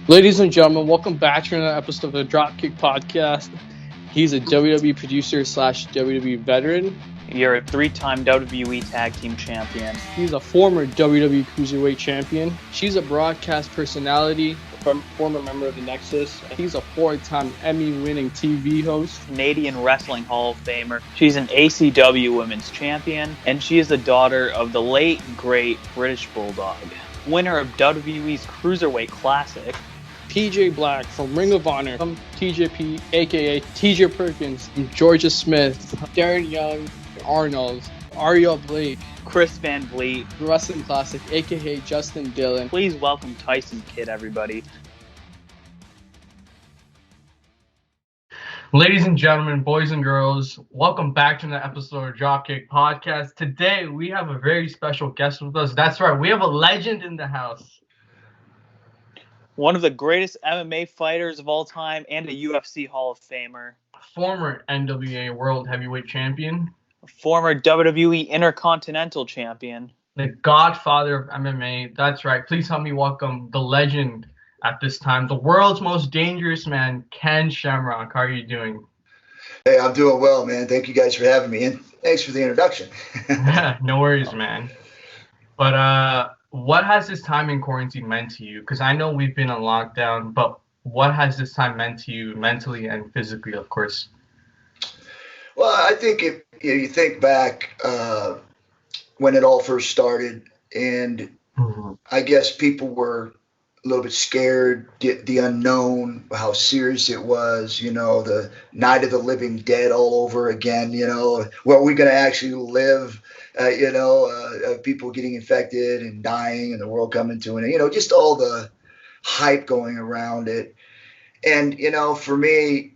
Ladies and gentlemen, welcome back to another episode of the DropKick Podcast. He's a WWE producer slash WWE veteran. You're a three-time WWE Tag Team Champion. He's a former WWE Cruiserweight Champion. She's a broadcast personality, former member of the Nexus. He's a four-time Emmy-winning TV host. Canadian Wrestling Hall of Famer. She's an ACW Women's Champion, and she is the daughter of the late, great British Bulldog. Winner of WWE's Cruiserweight Classic. TJ Black from Ring of Honor, TJP, aka TJ Perkins, Georgia Smith, Darren Young, Arnold, Ariel Blade, Chris Van Vliet, Wrestling Classic, aka Justin Dillon. Please welcome Tyson Kidd, everybody. Ladies and gentlemen, boys and girls, welcome back to another episode of DropKick Podcast. Today, we have a very special guest with us. That's right, we have a legend in the house. One of the greatest MMA fighters of all time and a UFC Hall of Famer. Former NWA World Heavyweight Champion. Former WWE Intercontinental Champion. The godfather of MMA. That's right. Please help me welcome the legend at this time, the world's most dangerous man, Ken Shamrock. How are you doing? Hey, I'm doing well, man. Thank you guys for having me, and thanks for the introduction. No worries, man. But what has this time in quarantine meant to you? Because I know we've been on lockdown, but what has this time meant to you mentally and physically, of course? Well, I think if you think back when it all first started, and I guess people were a little bit scared, the unknown, how serious it was, the Night of the Living Dead all over again, were we going to actually live, people getting infected and dying and the world coming to an end, just all the hype going around it. And, for me,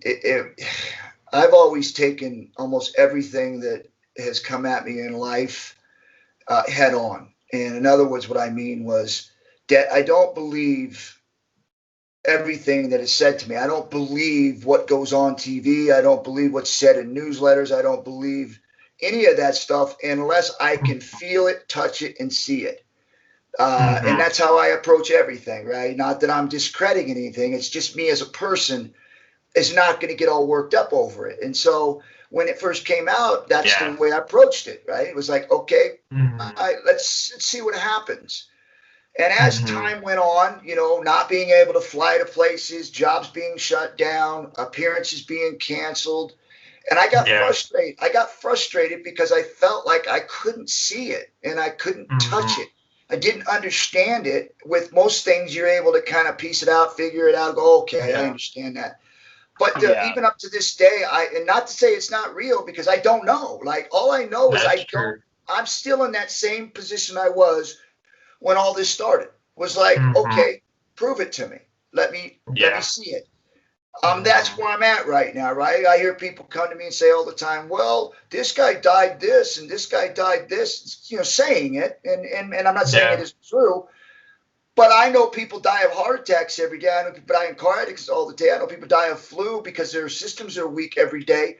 I've always taken almost everything that has come at me in life head on. And in other words, what I mean was that I don't believe everything that is said to me. I don't believe what goes on TV. I don't believe what's said in newsletters. I don't believe any of that stuff unless I can feel it, touch it, and see it. And that's how I approach everything, right? Not that I'm discrediting anything. It's just me as a person is not going to get all worked up over it. And so when it first came out, that's the way I approached it, right? It was like, okay, let's see what happens. And as time went on, not being able to fly to places, jobs being shut down, appearances being canceled. And I got frustrated. I got frustrated because I felt like I couldn't see it and I couldn't touch it. I didn't understand it. With most things, you're able to kind of piece it out, figure it out, go, okay, I understand that. But even up to this day, and not to say it's not real because I don't know. Like, all I know is I'm still in that same position I was when all this started. Was like, okay, prove it to me. Let me see it. That's where I'm at right now, right? I hear people come to me and say all the time, well, this guy died this and this guy died this, saying it. And I'm not saying it is true. But I know people die of heart attacks every day. I know people die in car accidents all the day. I know people die of flu because their systems are weak every day.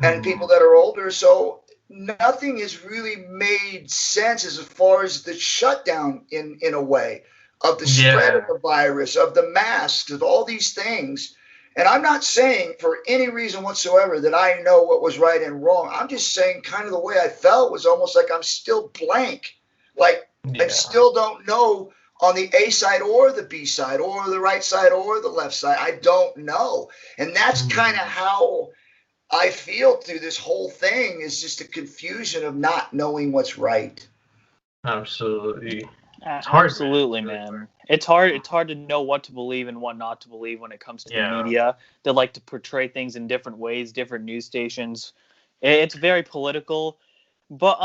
And people that are older. So nothing has really made sense as far as the shutdown in a way of the spread of the virus, of the masks, of all these things. And I'm not saying for any reason whatsoever that I know what was right and wrong. I'm just saying kind of the way I felt was almost like I'm still blank. Like I still don't know on the A side or the B side or the right side or the left side. I don't know. And that's kind of how I feel through this whole thing, is just a confusion of not knowing what's right. Absolutely. It's hard. Absolutely, man. It's hard to know what to believe and what not to believe when it comes to the media. They like to portray things in different ways, different news stations. It's very political. But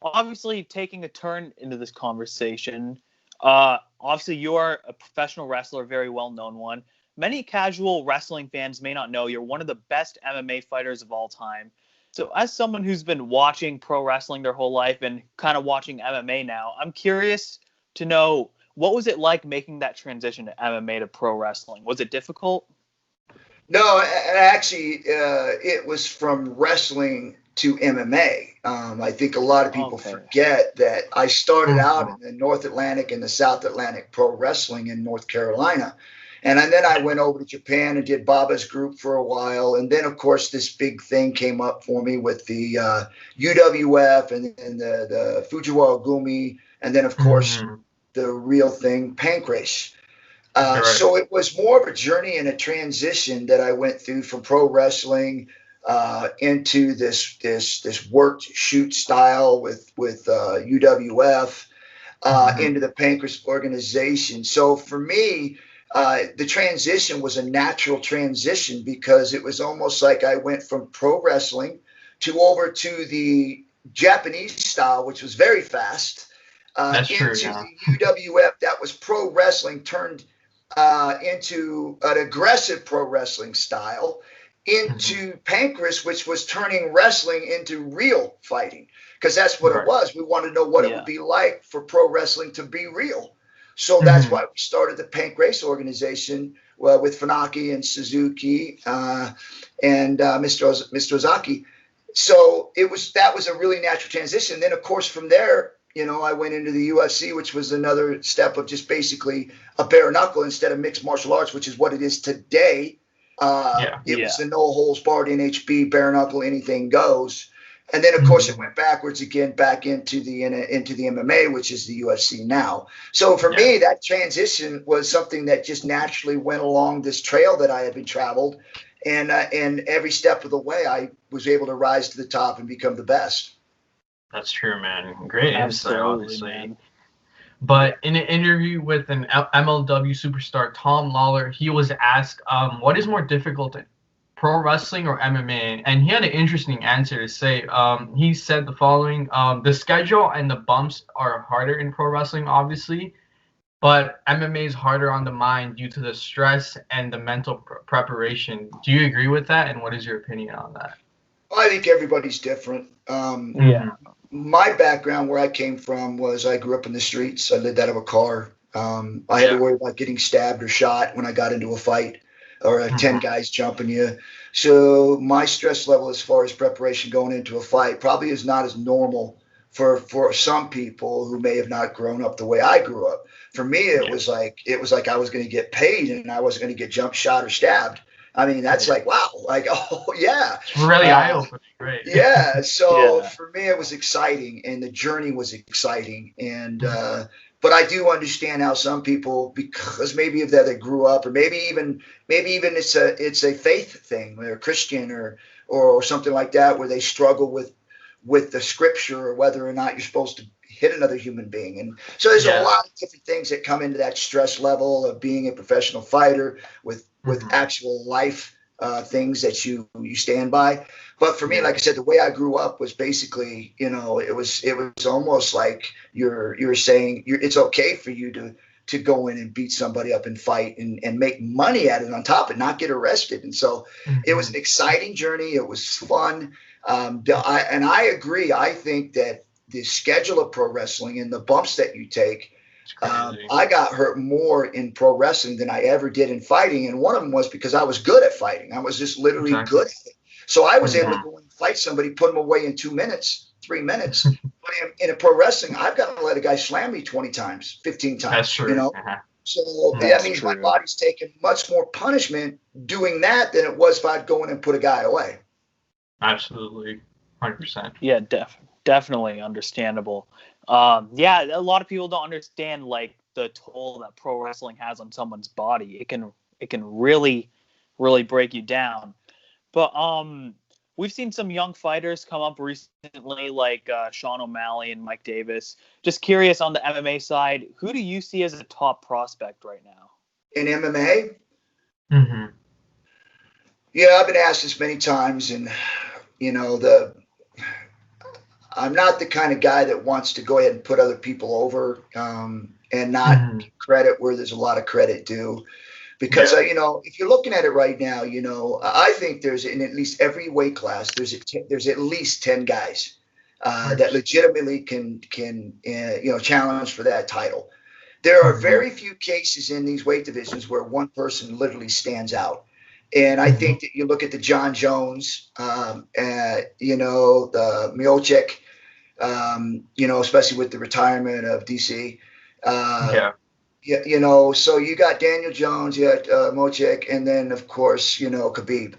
obviously, taking a turn into this conversation, obviously you are a professional wrestler, a very well-known one. Many casual wrestling fans may not know you're one of the best MMA fighters of all time. So as someone who's been watching pro wrestling their whole life and kind of watching MMA now, I'm curious to know, what was it like making that transition to MMA to pro wrestling? Was it difficult? No, actually, it was from wrestling to MMA. I think a lot of people forget that I started out in the North Atlantic and the South Atlantic pro wrestling in North Carolina. And then I went over to Japan and did Baba's group for a while. And then, of course, this big thing came up for me with the UWF and the Fujiwara Gumi. And then, of course, the real thing, Pancrase. So it was more of a journey and a transition that I went through from pro wrestling into this worked shoot style with UWF into the Pancrase organization. So for me, the transition was a natural transition because it was almost like I went from pro wrestling over to the Japanese style, which was very fast, into the UWF that was pro wrestling turned into an aggressive pro wrestling style, into Pancrase, which was turning wrestling into real fighting, because that's what it was. We wanted to know what it would be like for pro wrestling to be real. So that's why we started the Pancrase organization with Funaki and Suzuki and Mr. Ozaki. So that was a really natural transition. Then, of course, from there, I went into the UFC, which was another step of just basically a bare knuckle instead of mixed martial arts, which is what it is today. It was the no holds barred NHB, bare knuckle, anything goes. And then, of course, it went backwards again, back into the MMA, which is the UFC now. So for me, that transition was something that just naturally went along this trail that I had been traveled. And every step of the way, I was able to rise to the top and become the best. That's true, man. Great insight, obviously. Man. But in an interview with an MLW superstar, Tom Lawler, he was asked, what is more difficult, pro wrestling or MMA? And he had an interesting answer to say. He said the following: the schedule and the bumps are harder in pro wrestling, obviously, but MMA is harder on the mind due to the stress and the mental preparation. Do you agree with that? And what is your opinion on that? I think everybody's different. My background, where I came from, was I grew up in the streets. I lived out of a car. I had to worry about getting stabbed or shot when I got into a fight, or 10 guys jumping you. So my stress level as far as preparation going into a fight probably is not as normal for some people who may have not grown up the way I grew up. For me, it was like I was going to get paid and I wasn't going to get jumped, shot, or stabbed. I mean, that's like, wow, like, oh, yeah. It's really eye-opening, right? Yeah, so for me, it was exciting, and the journey was exciting. And but I do understand how some people, because maybe of that they grew up, or maybe even it's a faith thing, they're Christian or something like that, where they struggle with the scripture or whether or not you're supposed to hit another human being. And so there's a lot of different things that come into that stress level of being a professional fighter with actual life things that you stand by. But for me, like I said, the way I grew up was basically, it was almost like you're saying it's okay for you to go in and beat somebody up and fight and make money at it on top and not get arrested. And so it was an exciting journey. It was fun. I agree. I think that the schedule of pro wrestling and the bumps that you take, I got hurt more in pro wrestling than I ever did in fighting. And one of them was because I was good at fighting. I was just literally good at it. So I was able to go and fight somebody, put them away in 2 minutes, 3 minutes. But in a pro wrestling, I've got to let a guy slam me 20 times, 15 times. That's true. So that means my body's taking much more punishment doing that than it was if I'd go in and put a guy away. Absolutely. 100%. Yeah, definitely understandable. A lot of people don't understand like the toll that pro wrestling has on someone's body. It can really, really break you down. But we've seen some young fighters come up recently, like Sean O'Malley and Mike Davis. Just curious on the MMA side, who do you see as a top prospect right now? In MMA? Yeah, I've been asked this many times, and I'm not the kind of guy that wants to go ahead and put other people over and not give credit where there's a lot of credit due. Because, if you're looking at it right now, I think there's in at least every weight class, there's at least 10 guys that legitimately can challenge for that title. There are very few cases in these weight divisions where one person literally stands out. And I think that you look at the John Jones, you know, the Miocic, you know, especially with the retirement of DC. Yeah, you know, so you got Daniel Jones, you got Miocic, and then of course, you know, Khabib.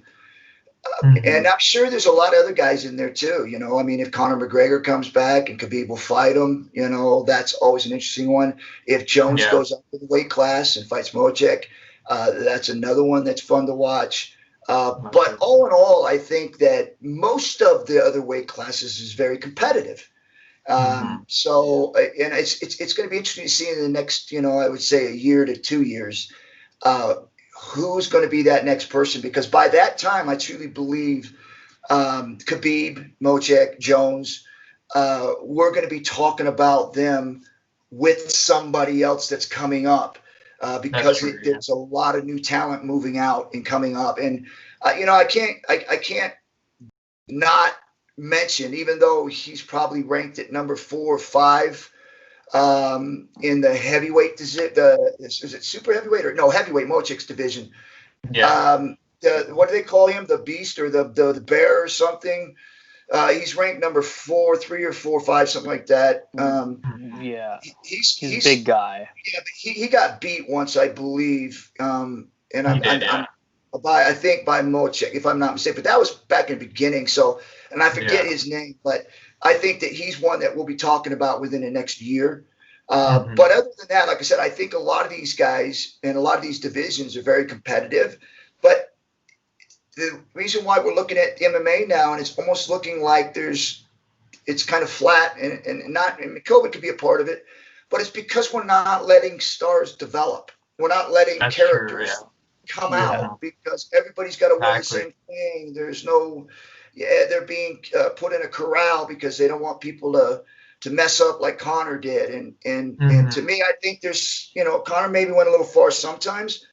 And I'm sure there's a lot of other guys in there too. You know, I mean, if Conor McGregor comes back and Khabib will fight him, you know, that's always an interesting one. If Jones goes up to the weight class and fights Miocic, that's another one that's fun to watch. But all in all, I think that most of the other weight classes is very competitive. So, and it's going to be interesting to see in the next, you know, I would say a year to 2 years, who's going to be that next person, because by that time, I truly believe Khabib, Miocic, Jones, we're going to be talking about them with somebody else that's coming up, because there's a lot of new talent moving out and coming up. And, you know, I can't not mention, even though he's probably ranked at number 4 or 5 in the heavyweight, is it super heavyweight or no heavyweight, Miocic's division? What do they call him? The Beast or the Bear or something? He's ranked number 4, 3 or 4, 5, something like that. He's a big guy. Yeah, but he got beat once, I believe. And I think by Miocic, if I'm not mistaken. But that was back in the beginning. So, and I forget his name, but I think that he's one that we'll be talking about within the next year. But other than that, like I said, I think a lot of these guys and a lot of these divisions are very competitive. But the reason why we're looking at MMA now, and it's almost looking like it's kind of flat, and COVID could be a part of it, but it's because we're not letting stars develop. We're not letting characters come out, because everybody's got to wear the same thing. There's no, they're being put in a corral because they don't want people to mess up like Conor did. And to me, I think there's, you know, Conor maybe went a little far sometimes,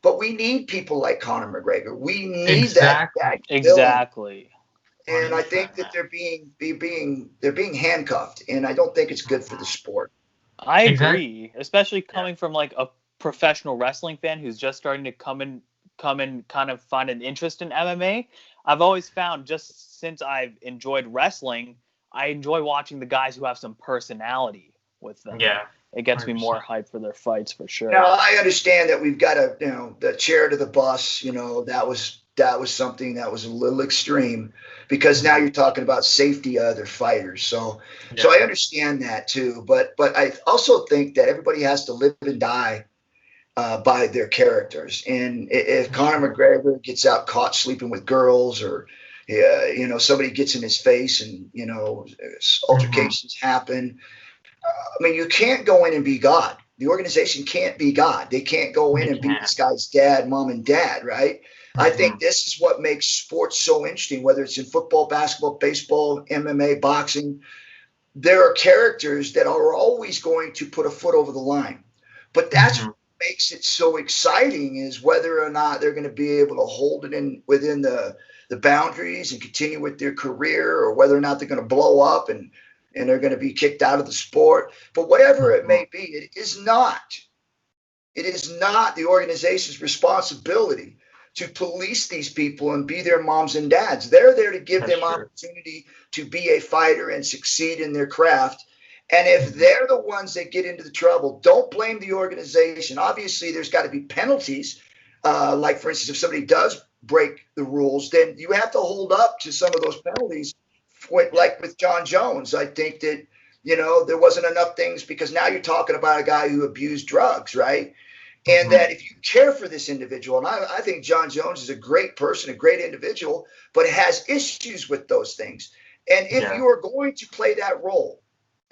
but we need people like Conor McGregor. We need that exactly. And I think that they're being handcuffed, and I don't think it's good for the sport. I agree, especially coming from like a professional wrestling fan who's just starting to come in kind of find an interest in MMA. I've always found, just since I've enjoyed wrestling, I enjoy watching the guys who have some personality with them. Yeah. It gets 100%. Me more hyped for their fights for sure. Now, I understand that we've got the chair to the bus, you know, that was something that was a little extreme, because now you're talking about safety of other fighters. So I understand that too. But I also think that everybody has to live and die by their characters. And if Conor McGregor gets out caught sleeping with girls, or you know, somebody gets in his face and, you know, altercations happen, I mean, you can't go in and be God. The organization can't be God. They can't go in and be this guy's dad, mom, and dad, right? I think this is what makes sports so interesting, whether it's in football, basketball, baseball, MMA, boxing. There are characters that are always going to put a foot over the line. But that's what makes it so exciting, is whether or not they're going to be able to hold it within the boundaries and continue with their career, or whether or not they're going to blow up and they're going to be kicked out of the sport. But whatever it may be, it is not the organization's responsibility to police these people and be their moms and dads. They're there to give them opportunity to be a fighter and succeed in their craft. And if they're the ones that get into the trouble, don't blame the organization. Obviously, there's got to be penalties. Like, for instance, if somebody does break the rules, then you have to hold up to some of those penalties. Like with John Jones, I think that, you know, there wasn't enough things, because now you're talking about a guy who abused drugs, right? And that if you care for this individual, and I think John Jones is a great person, a great individual, but has issues with those things. And if you are going to play that role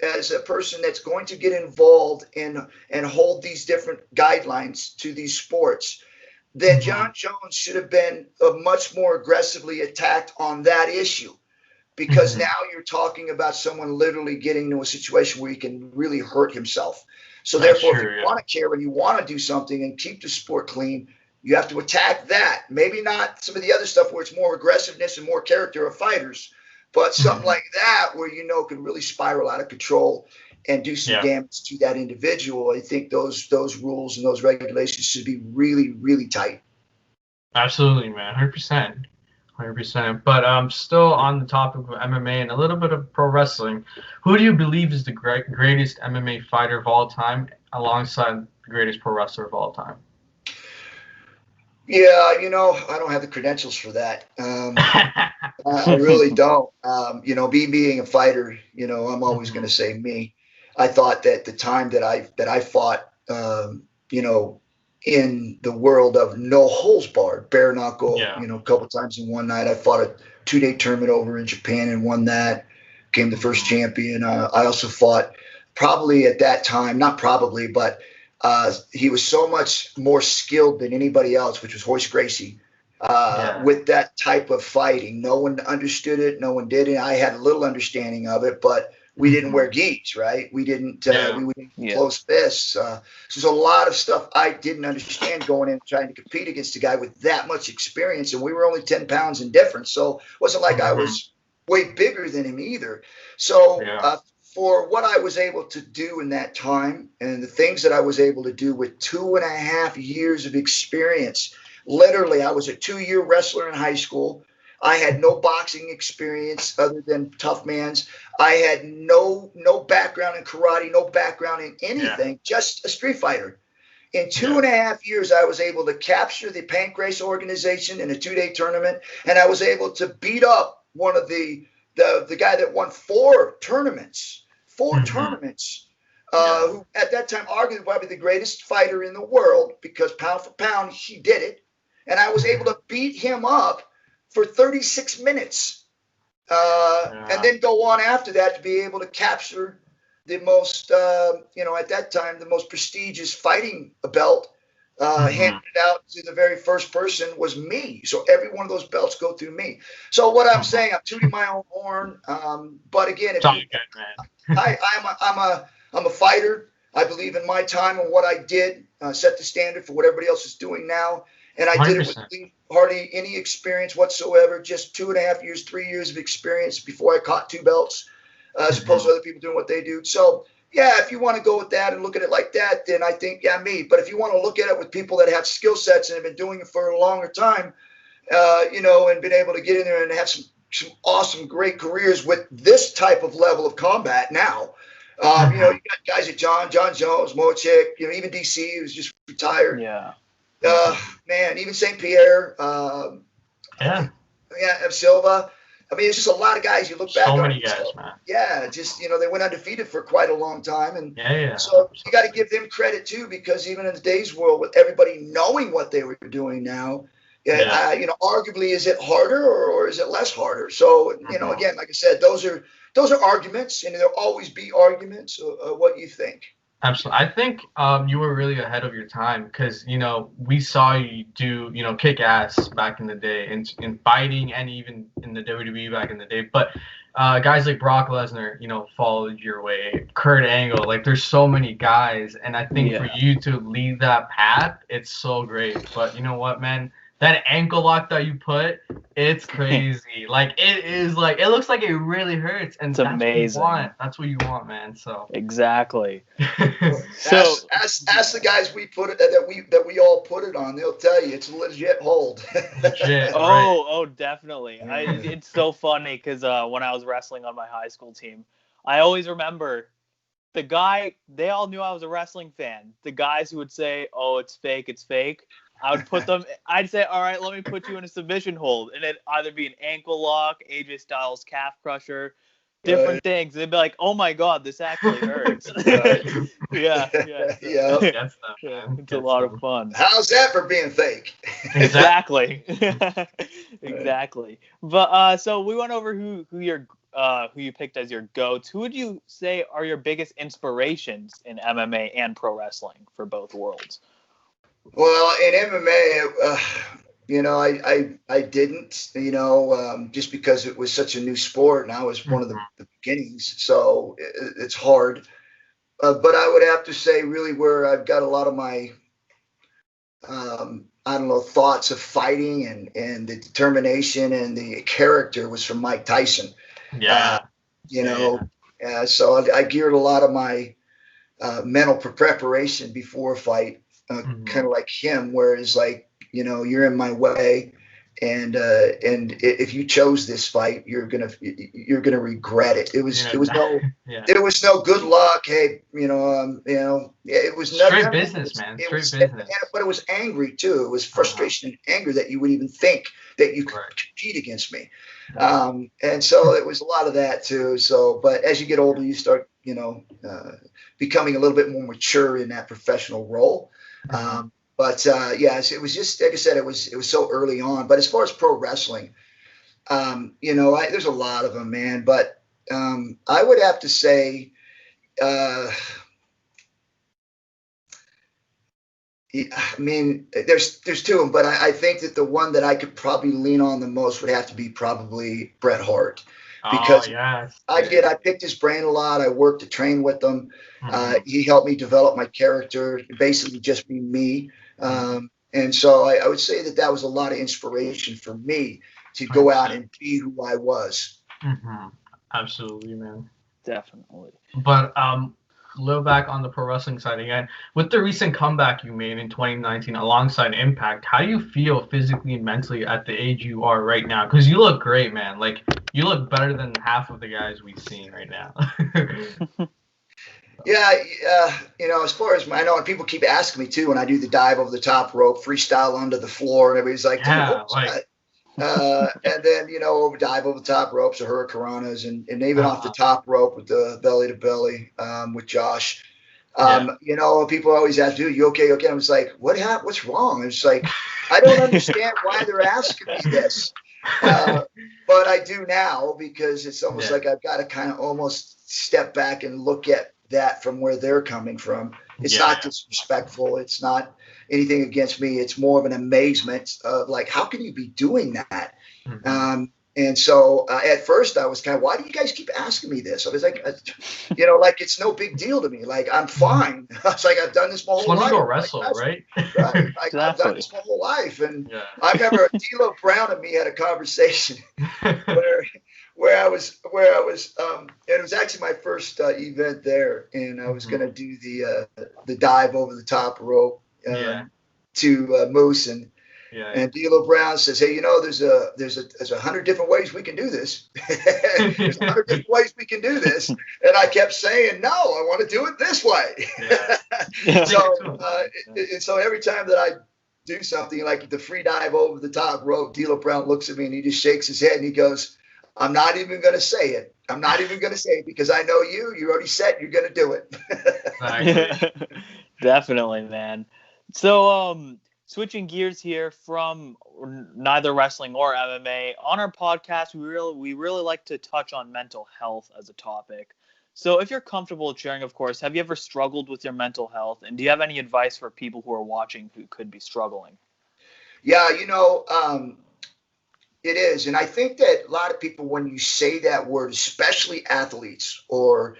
as a person that's going to get involved in and hold these different guidelines to these sports, then John Jones should have been much more aggressively attacked on that issue. Because now you're talking about someone literally getting into a situation where he can really hurt himself. So therefore, if you want to care and you want to do something and keep the sport clean, you have to attack that. Maybe not some of the other stuff where it's more aggressiveness and more character of fighters, but something like that where, you know, can really spiral out of control and do some damage to that individual. I think those rules and those regulations should be really, really tight. Absolutely, man. 100%. 100%. But still on the topic of MMA and a little bit of pro wrestling, who do you believe is the greatest MMA fighter of all time alongside the greatest pro wrestler of all time? Yeah, I don't have the credentials for that. I really don't. Being a fighter, I'm always going to say me. I thought that the time that I fought, in the world of no holds barred, bare knuckle, a couple times in one night. I fought a 2-day tournament over in Japan and won that. Became the first champion. I also fought probably at that time, not probably, but he was so much more skilled than anybody else, which was Royce Gracie. With that type of fighting, no one understood it. No one did it. I had a little understanding of it, but we didn't wear gis, right? We didn't. We didn't close fists. So there's a lot of stuff I didn't understand going in trying to compete against a guy with that much experience, and we were only 10 pounds in difference. So it wasn't like I was way bigger than him either. So for what I was able to do in that time, and the things that I was able to do with 2.5 years of experience. Literally, I was a 2-year wrestler in high school. I had no boxing experience other than tough man's. I had no background in karate, no background in anything, just a street fighter. In 2.5 years, I was able to capture the Pancrase organization in a 2-day tournament, and I was able to beat up one of the guy that won 4 tournaments, who at that time arguably probably the greatest fighter in the world, because pound for pound, he did it. And I was able to beat him up for 36 minutes and then go on after that to be able to capture the most, at that time, the most prestigious fighting belt handed out to the very first person was me. So every one of those belts go through me. So what I'm saying, I'm tooting my own horn. But again, I'm a fighter. I believe in my time and what I did, set the standard for what everybody else is doing now. And I did it with hardly any experience whatsoever, just 2.5 years, 3 years of experience before I caught 2 belts, as opposed to other people doing what they do. So, if you want to go with that and look at it like that, then I think, me. But if you want to look at it with people that have skill sets and have been doing it for a longer time, and been able to get in there and have some awesome, great careers with this type of level of combat now. You got guys like John Jones, Moachik, even DC, who's just retired. Even St. Pierre, Silva. I mean, it's just a lot of guys. You look back. So many guys, man. Yeah, just they went undefeated for quite a long time, and so you got to give them credit too, because even in today's world, with everybody knowing what they were doing now, arguably, is it harder or is it less harder? So again, like I said, those are arguments, and there'll always be arguments. What you think? Absolutely. I think you were really ahead of your time, because, we saw you do, kick ass back in the day in fighting and even in the WWE back in the day. But guys like Brock Lesnar, followed your way. Kurt Angle, like there's so many guys. And I think for you to lead that path, it's so great. But you know what, man? That ankle lock that you put, it's crazy. Like it looks like it really hurts, and it's amazing. That's what you want, man. So exactly. So ask the guys we put it that we all put it on. They'll tell you it's a legit hold. Legit. Oh, definitely. It's so funny because when I was wrestling on my high school team, I always remember the guy. They all knew I was a wrestling fan. The guys who would say, "Oh, it's fake, it's fake." I would put them. I'd say, "All right, let me put you in a submission hold," and it'd either be an ankle lock, AJ Styles calf crusher, different things. They'd be like, "Oh my God, this actually hurts." Yeah. It's a lot of fun. How's that for being fake? Exactly. Exactly. But so we went over who you picked as your goats. Who would you say are your biggest inspirations in MMA and pro wrestling for both worlds? Well, in MMA, I didn't, just because it was such a new sport and I was one of the beginnings. So it's hard. But I would have to say really where I've got a lot of my, thoughts of fighting and the determination and the character was from Mike Tyson. So I geared a lot of my mental preparation before a fight. Kind of like him, whereas like, you're in my way. And if you chose this fight, you're gonna regret it. It was no good luck. Hey, it was straight business, man. Straight business. But it was angry too. It was frustration and anger that you would even think that you could compete against me. And so it was a lot of that too. So, but as you get older, you start, becoming a little bit more mature in that professional role. But yes, it was just like I said, it was so early on. But as far as pro wrestling, there's a lot of them, man. But I would have to say, there's two of them, but I think that the one that I could probably lean on the most would have to be probably Bret Hart. Because I picked his brain a lot. I worked to train with him. He helped me develop my character, basically just be me. And so I would say that was a lot of inspiration for me to go out and be who I was. Absolutely, man. Definitely. But a little back on the pro wrestling side again, with the recent comeback you made in 2019 alongside Impact, how do you feel physically and mentally at the age you are right now? Because you look great, man. Like, you look better than half of the guys we've seen right now. As far as I know, and people keep asking me too when I do the dive over the top rope, freestyle under the floor, and everybody's like, and then dive over the top ropes or hurricanranas, and even off the top rope with the belly to belly with Josh. People always ask, dude, you okay? I was like, what happened? What's wrong? It's like, I don't understand why they're asking me this. But I do now, because it's almost like I've got to kind of almost step back and look at that from where they're coming from. It's not disrespectful. It's not anything against me. It's more of an amazement of like, how can you be doing that? And so at first I was kind of, why do you guys keep asking me this? I was like, like it's no big deal to me. Like, I'm fine. I was like, I've done this my whole life. Let me go wrestle, right? Exactly. I've done this my whole life. And I remember D'Lo Brown and me had a conversation where I was, and it was actually my first event there, and I was going to do the dive over the top rope to Moose, and D'Lo Brown says, hey, there's 100 different ways we can do this. There's 100 different ways we can do this. And I kept saying, no, I want to do it this way. So every time that I do something like the free dive over the top rope, D'Lo Brown looks at me and he just shakes his head and he goes, I'm not even going to say it. I'm not even going to say it because I know you already said you're going to do it. Definitely, man. So, switching gears here from neither wrestling or MMA, on our podcast, we really like to touch on mental health as a topic. So if you're comfortable sharing, of course, have you ever struggled with your mental health? And do you have any advice for people who are watching who could be struggling? Yeah, it is. And I think that a lot of people, when you say that word, especially athletes or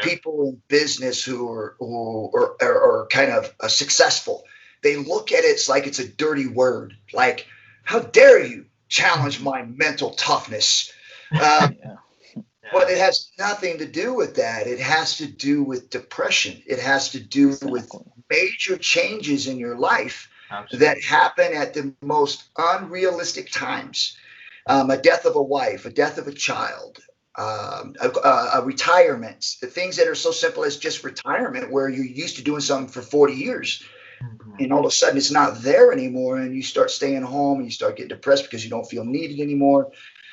people in business who are kind of successful, they look at it like it's a dirty word. Like, how dare you challenge my mental toughness? But it has nothing to do with that. It has to do with depression. It has to do with major changes in your life that happen at the most unrealistic times. A death of a wife, a death of a child, a retirement, the things that are so simple as just retirement, where you're used to doing something for 40 years. And all of a sudden it's not there anymore, and you start staying home and you start getting depressed because you don't feel needed anymore.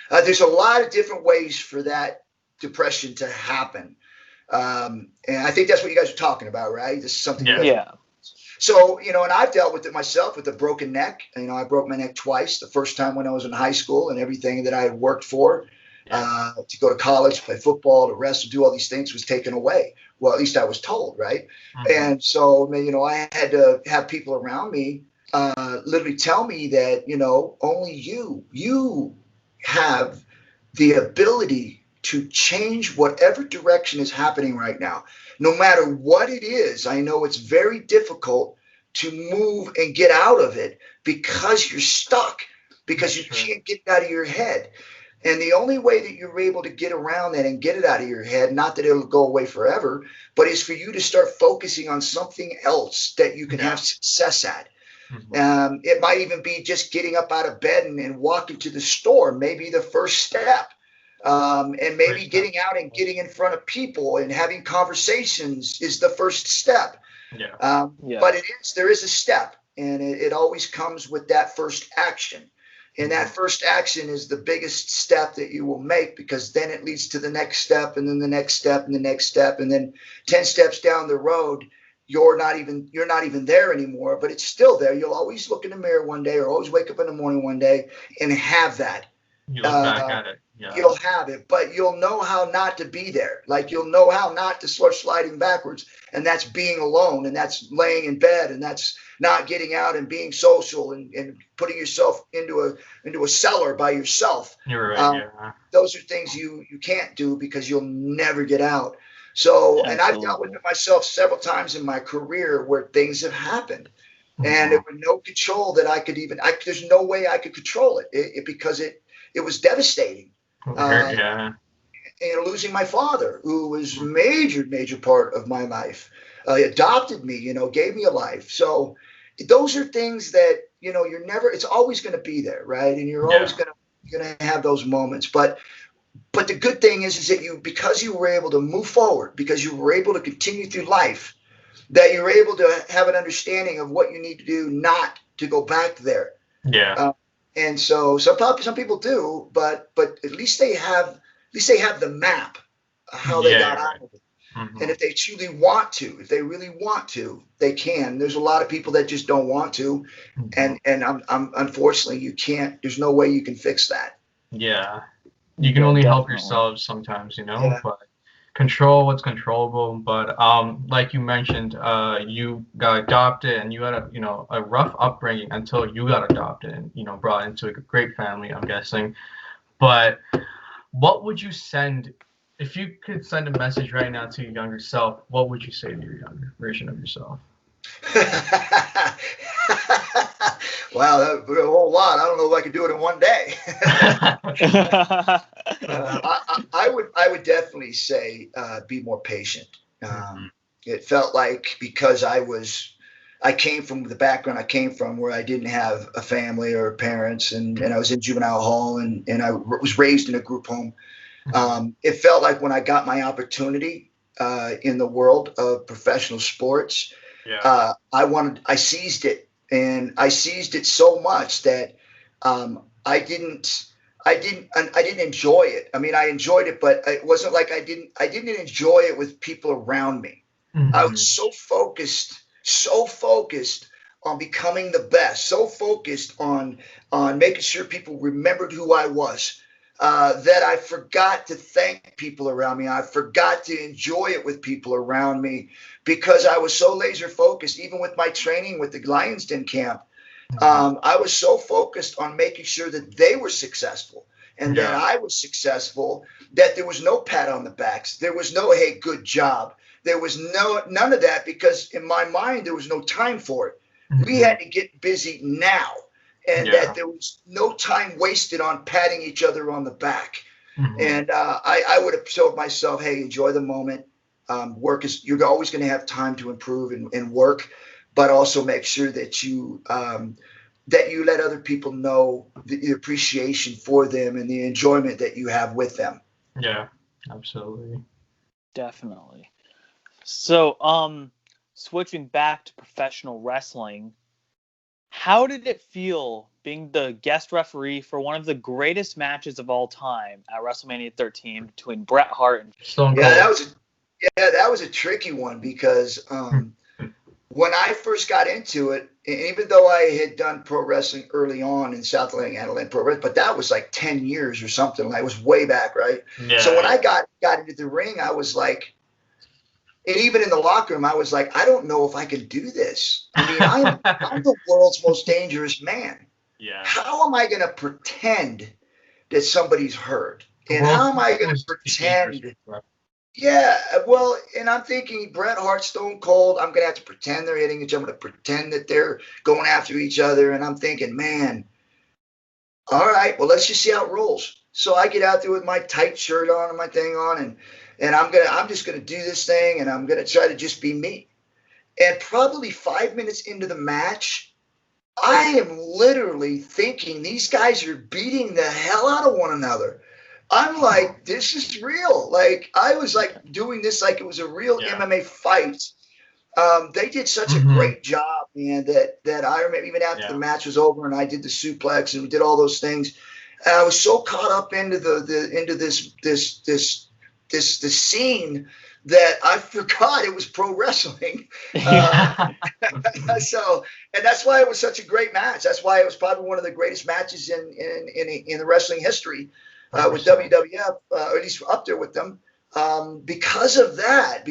There's a lot of different ways for that depression to happen. And I think that's what you guys are talking about, right? This is something. So, and I've dealt with it myself with a broken neck. I broke my neck twice. The first time when I was in high school, and everything that I had worked for to go to college, play football, to wrestle, do all these things was taken away. Well, at least I was told, right? And so, I had to have people around me literally tell me that, only you have the ability to change whatever direction is happening right now. No matter what it is, I know it's very difficult to move and get out of it because you're stuck, because you can't get it out of your head. And the only way that you're able to get around that and get it out of your head, not that it'll go away forever, but is for you to start focusing on something else that you can have success at. It might even be just getting up out of bed and walking to the store, maybe the first step. And maybe getting out and getting in front of people and having conversations is the first step. But there is a step, and it always comes with that first action. And that first action is the biggest step that you will make, because then it leads to the next step, and then the next step, and the next step, and then 10 steps down the road, you're not even there anymore, but it's still there. You'll always look in the mirror one day, or always wake up in the morning one day and have that. You look back at it. Yeah. You'll have it, but you'll know how not to be there. Like, you'll know how not to start sliding backwards, and that's being alone, and that's laying in bed, and that's not getting out and being social and putting yourself into a cellar by yourself. You're right. Those are things you can't do, because you'll never get out. So, and I've dealt with it myself several times in my career where things have happened, and there was no control that I could there's no way I could control it, because it was devastating. And losing my father, who was a major part of my life, adopted me, gave me a life. So those are things that, it's always going to be there. Right. And you're always going to have those moments. But the good thing is that because you were able to move forward, because you were able to continue through life, that you're able to have an understanding of what you need to do not to go back there. And so some people do, but at least they have the map of how they got out of it. And if they truly want to, if they really want to, they can. There's a lot of people that just don't want to, and unfortunately you can't. There's no way you can fix that. Yeah, you can only help yourself sometimes, but control what's controllable. But like you mentioned, you got adopted, and you had a rough upbringing until you got adopted and brought into a great family, I'm guessing. But what would you send if you could send a message right now to your younger self? What would you say to your younger version of yourself? Wow, that would be a whole lot. I don't know if I could do it in one day. I would definitely say be more patient. It felt like, because I came from the background I came from, where I didn't have a family or parents, and I was in juvenile hall, and I was raised in a group home. It felt like when I got my opportunity in the world of professional sports, I seized it. And I seized it so much that I didn't enjoy it. I mean, I enjoyed it, but it wasn't like I didn't enjoy it with people around me. I was so focused on becoming the best, so focused on making sure people remembered who I was, that I forgot to thank people around me. I forgot to enjoy it with people around me, because I was so laser focused. Even with my training with the Lions Den camp, I was so focused on making sure that they were successful and that I was successful, that there was no pat on the backs. There was no, hey, good job. There was none of that, because in my mind, there was no time for it. We had to get busy now. And that there was no time wasted on patting each other on the back. And I would have told myself, hey, enjoy the moment. You're always going to have time to improve and work, but also make sure that you let other people know the appreciation for them and the enjoyment that you have with them. Yeah, absolutely. Definitely. So, switching back to professional wrestling, how did it feel being the guest referee for one of the greatest matches of all time at WrestleMania 13 between Bret Hart and Stone Cold? That was a tricky one, because when I first got into it, and even though I had done pro wrestling early on in South Atlanta Pro Wrestling, but that was like 10 years or something. Like, it was way back, right? Yeah. So when I got into the ring, I was like, and even in the locker room, I was like, I don't know if I can do this. I mean, I'm the world's most dangerous man. Yeah. How am I going to pretend that somebody's hurt? And how am I going to pretend? Yeah, well, and I'm thinking Bret Hart, Stone Cold, I'm going to have to pretend they're hitting each other. I'm going to pretend that they're going after each other. And I'm thinking, man, all right, well, let's just see how it rolls. So I get out there with my tight shirt on and my thing on, and I'm just going to do this thing, and I'm going to try to just be me. And probably 5 minutes into the match, I am literally thinking these guys are beating the hell out of one another. I'm like, this is real. Like, I was like doing this like it was a real MMA fight. They did such a great job, man, that I remember even after the match was over and I did the suplex and we did all those things. And I was so caught up into this scene that I forgot it was pro wrestling. So, and that's why it was such a great match. That's why it was probably one of the greatest matches in the wrestling history with WWF, or at least up there with them. Because of that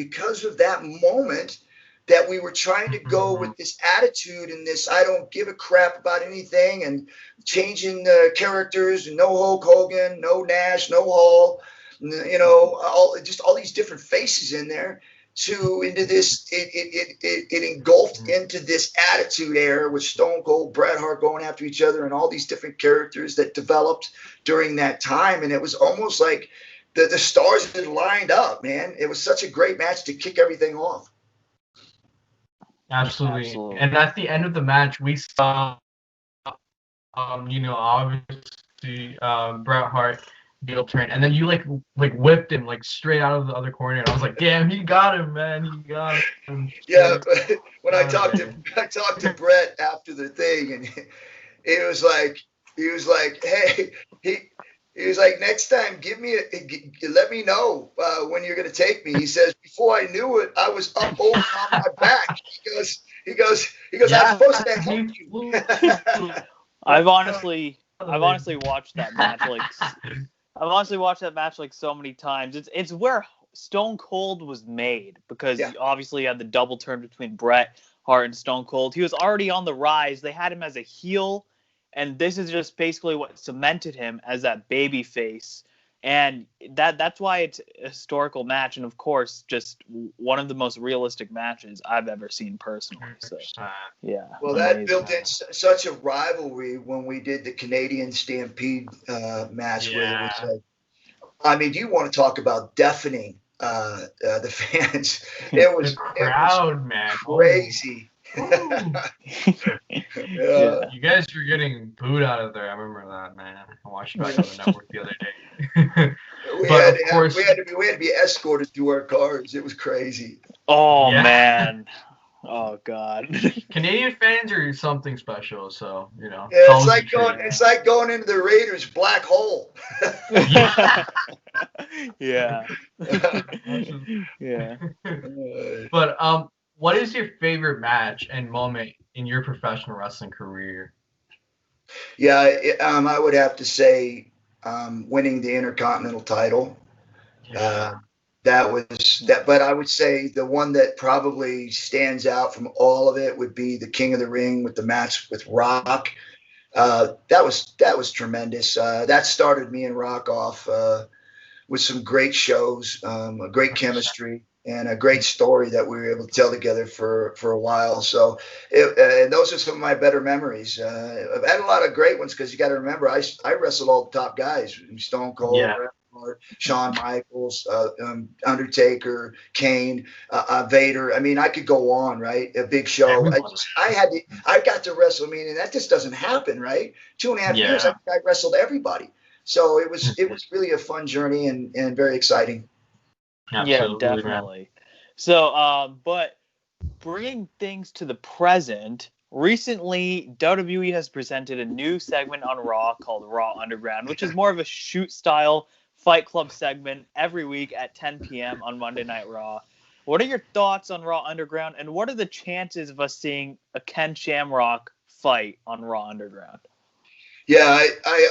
moment that we were trying to go with this attitude and this I don't give a crap about anything and changing the characters and no Hulk Hogan, no Nash, no Hall, all these different faces in there into this, it engulfed into this attitude era with Stone Cold, Bret Hart going after each other and all these different characters that developed during that time. And it was almost like the stars had lined up, man. It was such a great match to kick everything off. Absolutely. And at the end of the match, we saw, obviously, Bret Hart heel turn, and then you like whipped him like straight out of the other corner. And I was like, damn, he got him, man. He got him. Yeah, but when I talked to Bret after the thing, and he was like, hey, he was like, next time, let me know when you're gonna take me. He says, before I knew it, I was up over on my back. He goes, I'm supposed to help you. I've honestly watched that match like so many times. It's where Stone Cold was made, because obviously you had the double turn between Bret Hart and Stone Cold. He was already on the rise. They had him as a heel, and this is just basically what cemented him as that baby face. And that's why it's a historical match, and of course, just one of the most realistic matches I've ever seen personally. So, yeah. Well, that built in such a rivalry when we did the Canadian Stampede match. Where it was like, I mean, do you want to talk about deafening the fans? It was the crowd, man, crazy. You guys were getting booed out of there. I remember that, man. I watched it back on the network the other day. we had to be escorted through our cars. It was crazy. Oh man. Oh god. Canadian fans are something special, so Yeah, it's like going into the Raiders' black hole. Yeah. Yeah. But what is your favorite match and moment in your professional wrestling career? Yeah, I would have to say winning the Intercontinental title. That was that, but I would say the one that probably stands out from all of it would be the King of the Ring with the match with Rock. That was tremendous. That started me and Rock off with some great shows, a great chemistry, and a great story that we were able to tell together for a while. So, and those are some of my better memories. I've had a lot of great ones because you got to remember, I wrestled all the top guys: Stone Cold, Shawn Michaels, Undertaker, Kane, Vader. I mean, I could go on, right? A Big Show. I got to WrestleMania, and that just doesn't happen, right? 2.5 years, I wrestled everybody. So it was really a fun journey and very exciting. Absolutely, yeah, definitely. Man. So, but bringing things to the present, recently WWE has presented a new segment on Raw called Raw Underground, which is more of a shoot-style Fight Club segment every week at 10 p.m. on Monday Night Raw. What are your thoughts on Raw Underground, and what are the chances of us seeing a Ken Shamrock fight on Raw Underground? Yeah,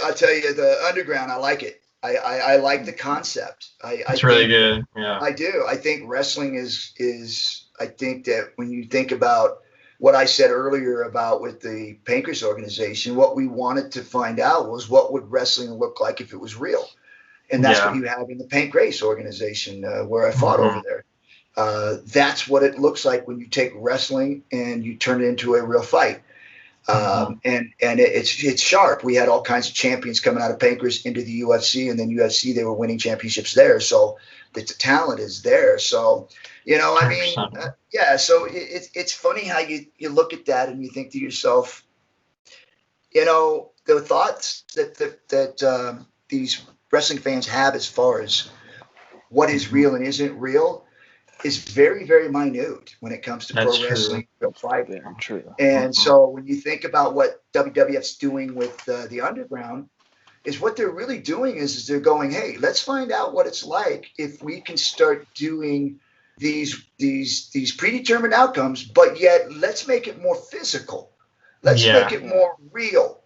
I'll tell you, the Underground, I like it. I like the concept. It's really good. Yeah, I do. I think wrestling is. I think that when you think about what I said earlier about with the Pancreas organization, what we wanted to find out was what would wrestling look like if it was real, and that's what you have in the Pancreas organization where I fought over there. That's what it looks like when you take wrestling and you turn it into a real fight. And it's sharp. We had all kinds of champions coming out of Pancreas into the UFC, and then UFC, they were winning championships there. So the talent is there. So, I mean, so it's funny how you look at that and you think to yourself, the thoughts that these wrestling fans have as far as what is real and isn't real is very, very minute when it comes to pro wrestling, real fighting. Very true. And so when you think about what WWF's doing with the Underground, is what they're really doing is they're going, hey, let's find out what it's like if we can start doing these predetermined outcomes, but yet let's make it more physical. Let's make it more real.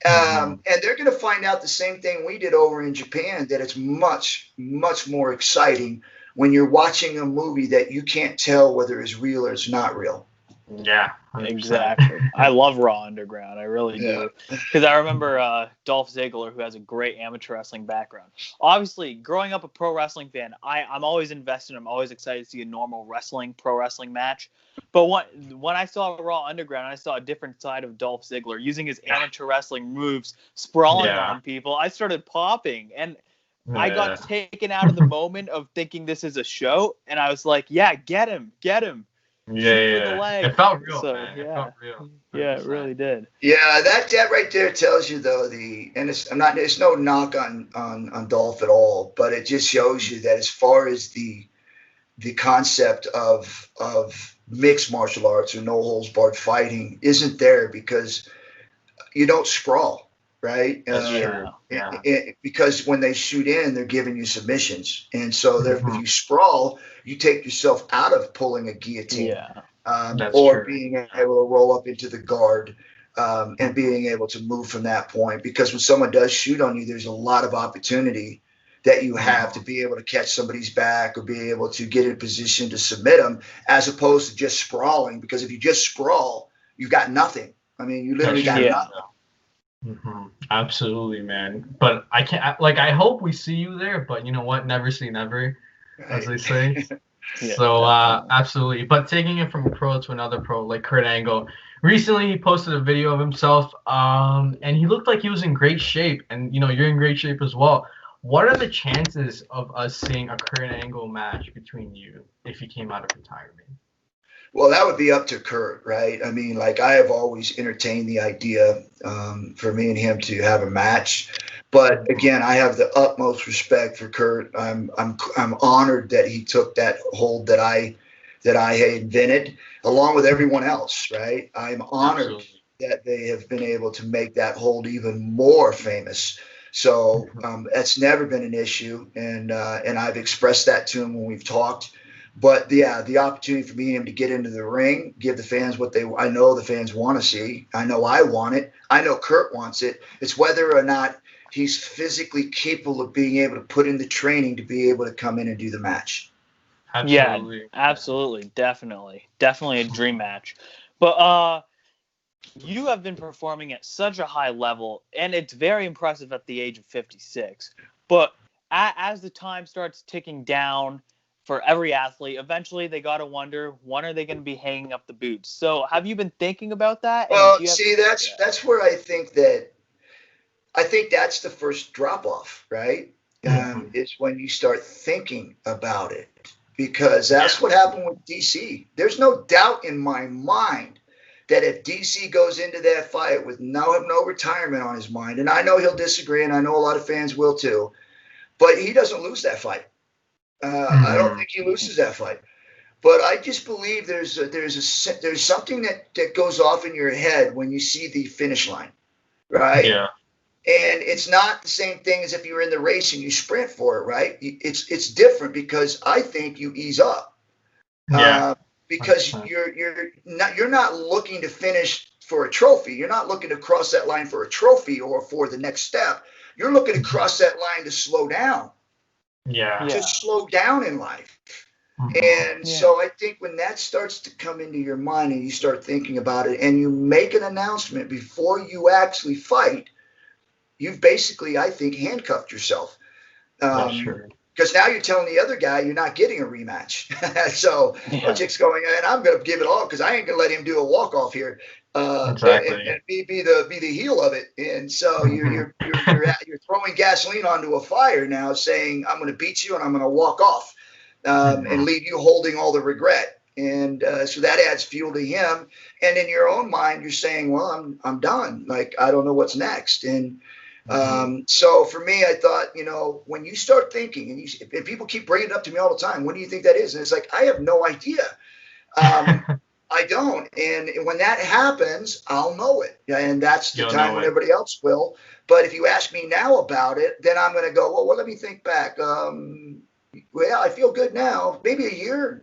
And they're going to find out the same thing we did over in Japan, that it's much, much more exciting when you're watching a movie that you can't tell whether it's real or it's not real. Yeah, 100%. Exactly. I love Raw Underground. I really do. Because I remember Dolph Ziggler, who has a great amateur wrestling background. Obviously, growing up a pro wrestling fan, I'm always invested. I'm always excited to see a normal pro wrestling match. But when I saw Raw Underground, I saw a different side of Dolph Ziggler using his amateur wrestling moves, sprawling on people. I started popping, and I got taken out of the moment of thinking this is a show, and I was like, yeah, get him. Yeah. It felt real, man. It felt real. Yeah, it really did. Yeah, that right there tells you though it's no knock on Dolph at all, but it just shows you that as far as the concept of mixed martial arts or no holds barred fighting isn't there, because you don't sprawl, right? That's true. Yeah. Because when they shoot in, they're giving you submissions, and so if you sprawl, you take yourself out of pulling a guillotine, or being able to roll up into the guard, and being able to move from that point. Because when someone does shoot on you, there's a lot of opportunity that you have to be able to catch somebody's back or be able to get in position to submit them, as opposed to just sprawling. Because if you just sprawl, you've got nothing. I mean, you literally got nothing. Absolutely, man. But I can't. I hope we see you there. But you know what? Never say never, as they say. So absolutely. But taking it from a pro to another pro, like Kurt Angle, recently he posted a video of himself, and he looked like he was in great shape. And you're in great shape as well. What are the chances of us seeing a Kurt Angle match between you if he came out of retirement? Well, that would be up to Kurt, right? I mean, I have always entertained the idea for me and him to have a match. But again, I have the utmost respect for Kurt. I'm honored that he took that hold that I had invented, along with everyone else, right? I'm honored that they have been able to make that hold even more famous. So that's never been an issue, and I've expressed that to him when we've talked. But the opportunity for me and him to get into the ring, give the fans I know the fans want to see. I know I want it. I know Kurt wants it. It's whether or not he's physically capable of being able to put in the training to be able to come in and do the match. Absolutely. Yeah, absolutely. Definitely a dream match. But you have been performing at such a high level, and it's very impressive at the age of 56. But as the time starts ticking down for every athlete, eventually they got to wonder, when are they going to be hanging up the boots? So have you been thinking about that? Well, that's where I think that's the first drop off, right? Is when you start thinking about it, because that's what happened with DC. There's no doubt in my mind that if DC goes into that fight with no retirement on his mind, and I know he'll disagree, and I know a lot of fans will too, but he doesn't lose that fight. I don't think he loses that fight. But I just believe there's something that goes off in your head when you see the finish line, right? Yeah. And it's not the same thing as if you were in the race and you sprint for it, right? It's different, because I think you ease up. Because you're not looking to finish for a trophy. You're not looking to cross that line for a trophy or for the next step. You're looking to cross that line to slow down. To slow down in life. And so I think when that starts to come into your mind and you start thinking about it and you make an announcement before you actually fight, you've basically, I think, handcuffed yourself. Because now you're telling the other guy you're not getting a rematch. So Chick's going, and I'm going to give it all, because I ain't going to let him do a walk-off here. And be the heel of it. And so you're throwing gasoline onto a fire now, saying, I'm going to beat you and I'm going to walk off and leave you holding all the regret. And so that adds fuel to him. And in your own mind, you're saying, well, I'm done. Like, I don't know what's next. And so for me, I thought, when you start thinking, and people keep bringing it up to me all the time, when do you think that is? And it's like, I have no idea. I don't. And when that happens, I'll know it. And that's the time when everybody else will. But if you ask me now about it, then I'm going to go, well, let me think back. Well, I feel good now. Maybe a year.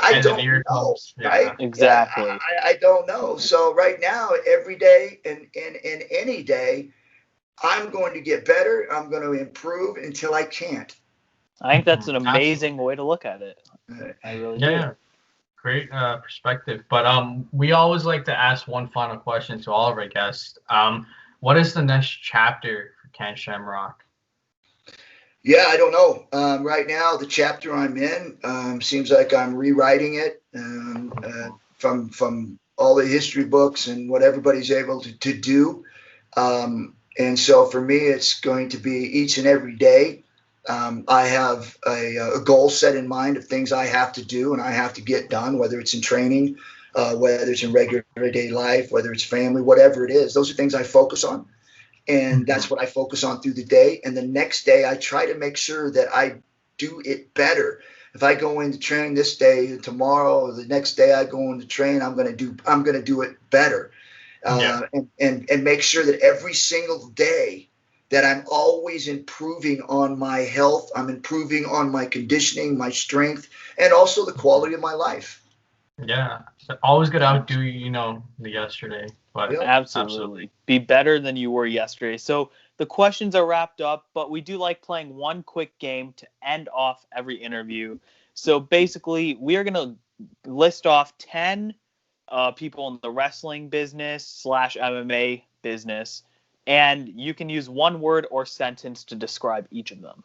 I don't know. Right? Exactly. I don't know. So right now, every day and any day, I'm going to get better. I'm going to improve until I can't. I think that's an amazing way to look at it. I really do. Yeah. Great perspective. But we always like to ask one final question to all of our guests. What is the next chapter for Ken Shamrock? Yeah, I don't know. Right now, the chapter I'm in seems like I'm rewriting it from all the history books and what everybody's able to do. And so for me, it's going to be each and every day. I have a goal set in mind of things I have to do and I have to get done, whether it's in training, whether it's in regular day life, whether it's family, whatever it is. Those are things I focus on. And that's what I focus on through the day. And the next day, I try to make sure that I do it better. If I go into training this day, tomorrow, or the next day I go into train, I'm going to do it better. And make sure that every single day that I'm always improving on my health, I'm improving on my conditioning, my strength, and also the quality of my life. Yeah, always got to outdo the yesterday. But absolutely be better than you were yesterday. So the questions are wrapped up, but we do like playing one quick game to end off every interview. So basically, we are going to list off 10 people in the wrestling business / MMA business, and you can use one word or sentence to describe each of them.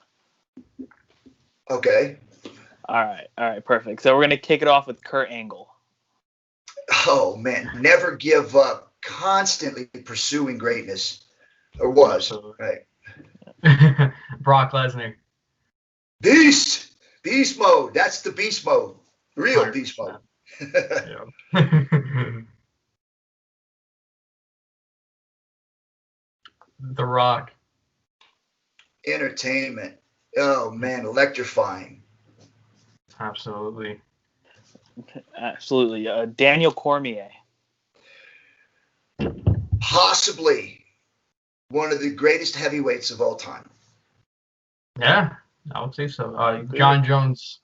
Okay. All right, perfect. So we're going to kick it off with Kurt Angle. Oh, man, never give up. Constantly pursuing greatness, or was, right? Brock Lesnar. Beast mode. That's the beast mode. Real 100%. Beast mode. The Rock. Entertainment. Oh, man, electrifying. Absolutely. Daniel Cormier. Possibly one of the greatest heavyweights of all time. Yeah, I would say so. John Jones.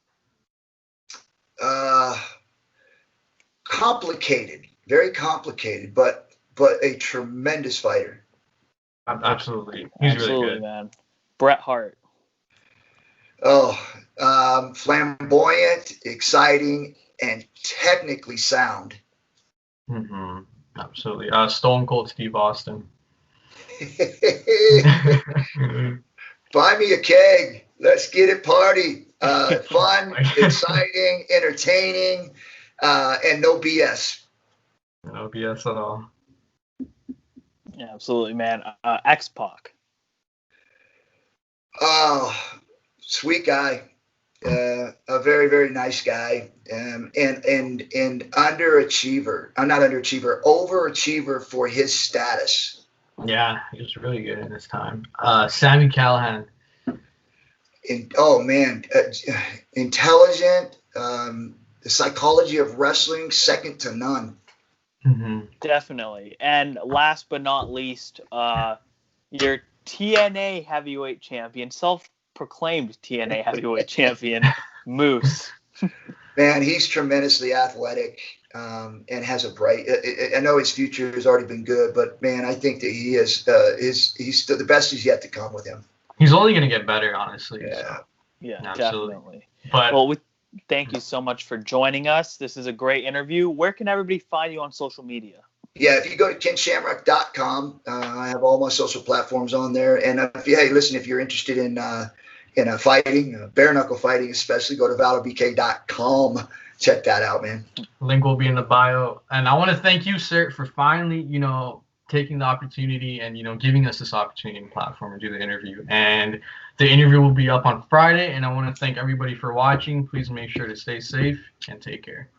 Complicated, very complicated, but a tremendous fighter. Absolutely. He's really good, man. Bret Hart. Flamboyant, exciting, and technically sound. Mm-hmm. Absolutely. Stone Cold Steve Austin. Buy me a keg. Let's get it party. Fun, exciting, entertaining, and no BS. No BS at all. Yeah, absolutely, man. X-Pac. Oh, sweet guy. A very, very nice guy, and underachiever. I'm not underachiever, overachiever for his status. Yeah, he was really good in his time. Sami Callihan. Intelligent. The psychology of wrestling, second to none. Mm-hmm. Definitely. And last but not least, your TNA heavyweight champion, self-proclaimed TNA heavyweight champion, Moose. Man, he's tremendously athletic and has a bright. I know his future has already been good, but man, I think that he is. He's still the best is yet to come with him. He's only going to get better, honestly. Yeah, so. Yeah, absolutely. Definitely. But we thank you so much for joining us. This is a great interview. Where can everybody find you on social media? Yeah, if you go to kenshamrock.com, I have all my social platforms on there. And if you're interested in fighting, bare knuckle fighting especially, go to valorbk.com. Check that out, man. Link will be in the bio. And I want to thank you, sir, for finally, taking the opportunity and, giving us this opportunity and platform to do the interview. And the interview will be up on Friday. And I want to thank everybody for watching. Please make sure to stay safe and take care.